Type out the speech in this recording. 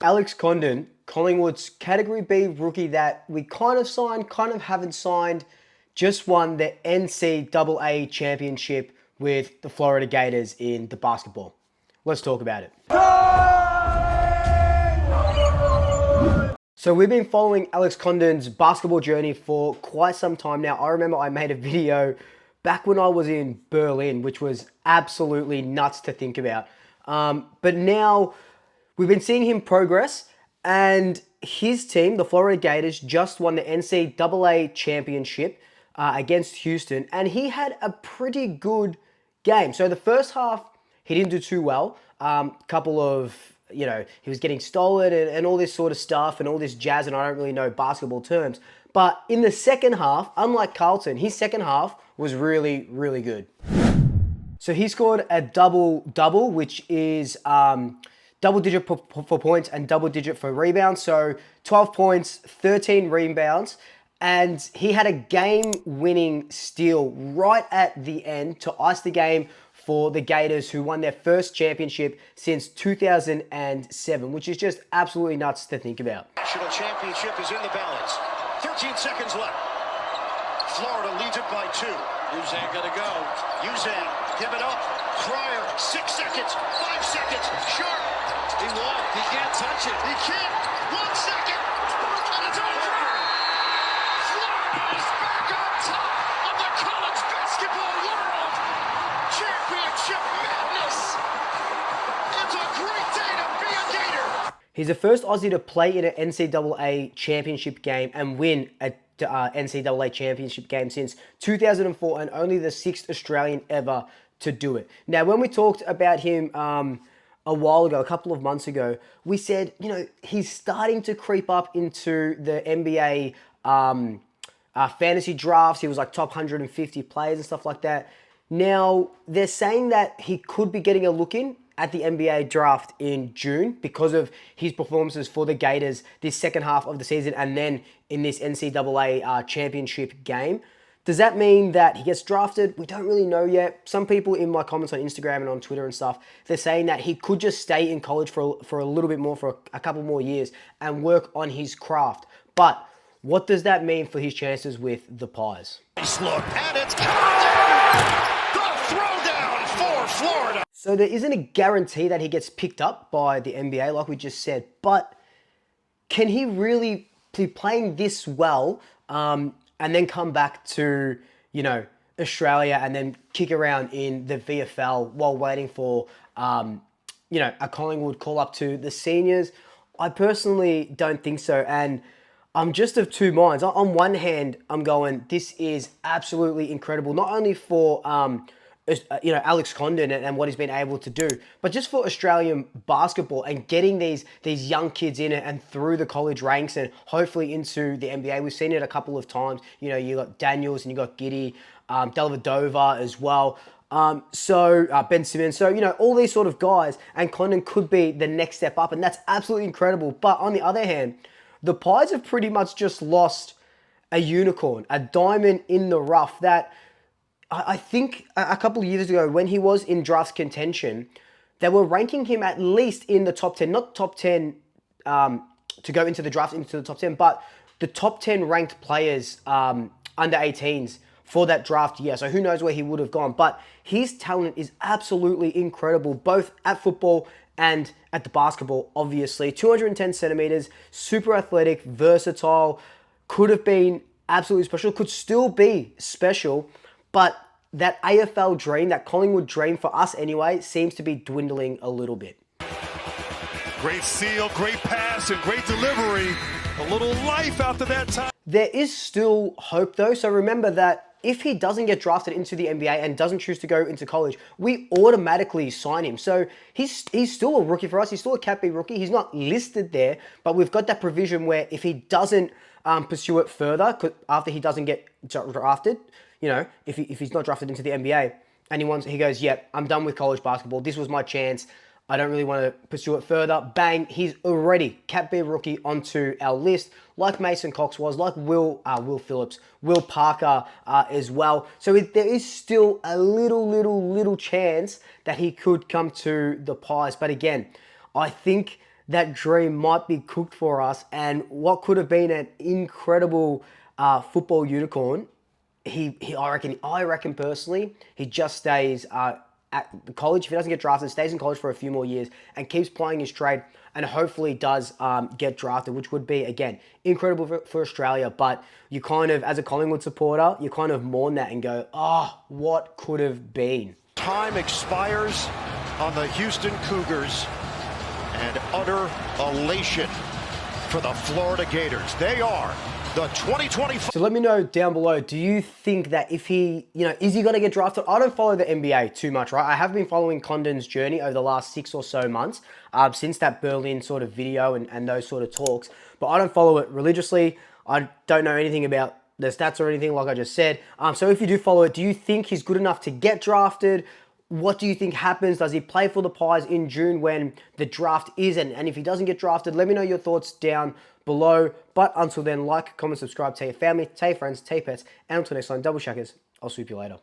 Alex Condon, Collingwood's Category B rookie that we kind of signed, kind of haven't signed, just won the NCAA Championship with the Florida Gators in the basketball. Let's talk about it. So we've been following Alex Condon's basketball journey for quite some time now. I remember I made a video back when I was in Berlin, which was absolutely nuts to think about. But now we've been seeing him progress, and his team, the Florida Gators, just won the NCAA Championship against Houston, and he had a pretty good game. So the first half, he didn't do too well. Couple of, he was getting stolen and all this sort of stuff and all this jazz, and I don't really know basketball terms. But in the second half, unlike Carlton, his second half was really, really good. So he scored a double-double, which is double-digit for points and double-digit for rebounds. So 12 points, 13 rebounds, and he had a game-winning steal right at the end to ice the game for the Gators, who won their first championship since 2007, which is just absolutely nuts to think about. National championship is in the balance. 13 seconds left. Florida leads it by 2. Uzan gonna go. Uzan, give it up. Pryor, 6 seconds, 5 seconds. Sharp. He won't. He can't touch it. He can't. 1 second. And it's over. Florida is back on top of the college basketball world. Championship madness. It's a great day to be a Gator. He's the first Aussie to play in an NCAA championship game and win a NCAA championship game since 2004, and only the 6th Australian ever to do it. Now, when we talked about him a while ago, a couple of months ago, we said, he's starting to creep up into the NBA fantasy drafts. He was like top 150 players and stuff like that. Now, they're saying that he could be getting a look in at the NBA draft in June because of his performances for the Gators this second half of the season and then in this NCAA championship game. Does that mean that he gets drafted? We don't really know yet. Some people in my comments on Instagram and on Twitter and stuff, they're saying that he could just stay in college for a little bit more, for a couple more years and work on his craft. But what does that mean for his chances with the Pies? Nice look, and it's Condon! The throwdown for Florida. So there isn't a guarantee that he gets picked up by the NBA, like we just said, but can he really be playing this well and then come back to, Australia and then kick around in the VFL while waiting for, a Collingwood call up to the seniors? I personally don't think so, and I'm just of two minds. On one hand, I'm going, this is absolutely incredible, not only for Alex Condon and what he's been able to do, but just for Australian basketball and getting these young kids in it and through the college ranks and hopefully into the NBA. We've seen it a couple of times. You got Daniels and you got Giddy, Dellavedova as well. Ben Simmons. So, all these sort of guys, and Condon could be the next step up, and that's absolutely incredible. But on the other hand, the Pies have pretty much just lost a unicorn, a diamond in the rough that I think a couple of years ago when he was in draft contention, they were ranking him at least in the top 10, not top 10 to go into the draft into the top 10, but the top 10 ranked players under 18s for that draft year. So who knows where he would have gone. But his talent is absolutely incredible, both at football and at the basketball, obviously. 210 centimeters, super athletic, versatile, could have been absolutely special, could still be special. But that AFL dream, that Collingwood dream for us anyway, seems to be dwindling a little bit. Great seal, great pass, and great delivery. A little life after that time. There is still hope though. So remember that if he doesn't get drafted into the NBA and doesn't choose to go into college, we automatically sign him. So he's still a rookie for us. He's still a Cat B rookie. He's not listed there, but we've got that provision where if he doesn't pursue it further, after he doesn't get drafted, if he's not drafted into the NBA and he goes, yep, I'm done with college basketball. This was my chance. I don't really want to pursue it further. Bang, he's already Cat B rookie onto our list, like Mason Cox was, like Will Phillips, Will Parker as well. So there is still a little chance that he could come to the Pies. But again, I think that dream might be cooked for us, and what could have been an incredible football unicorn, I reckon personally, he just stays at college. If he doesn't get drafted, stays in college for a few more years and keeps playing his trade, and hopefully does get drafted, which would be, again, incredible for Australia. But you kind of, as a Collingwood supporter, you kind of mourn that and go, oh, what could have been? Time expires on the Houston Cougars, and utter elation for the Florida Gators. They are the 2025. So let me know down below, do you think that if he, is he going to get drafted? I don't follow the NBA too much, right? I have been following Condon's journey over the last 6 or so months, since that Berlin sort of video and those sort of talks, but I don't follow it religiously. I don't know anything about the stats or anything, like I just said. So if you do follow it, do you think he's good enough to get drafted? What do you think happens? Does he play for the Pies in June when the draft is? And if he doesn't get drafted, let me know your thoughts down below. But until then, like, comment, subscribe, tell your family, tell your friends, tell your pets. And until next time, double shackers. I'll swoop you later.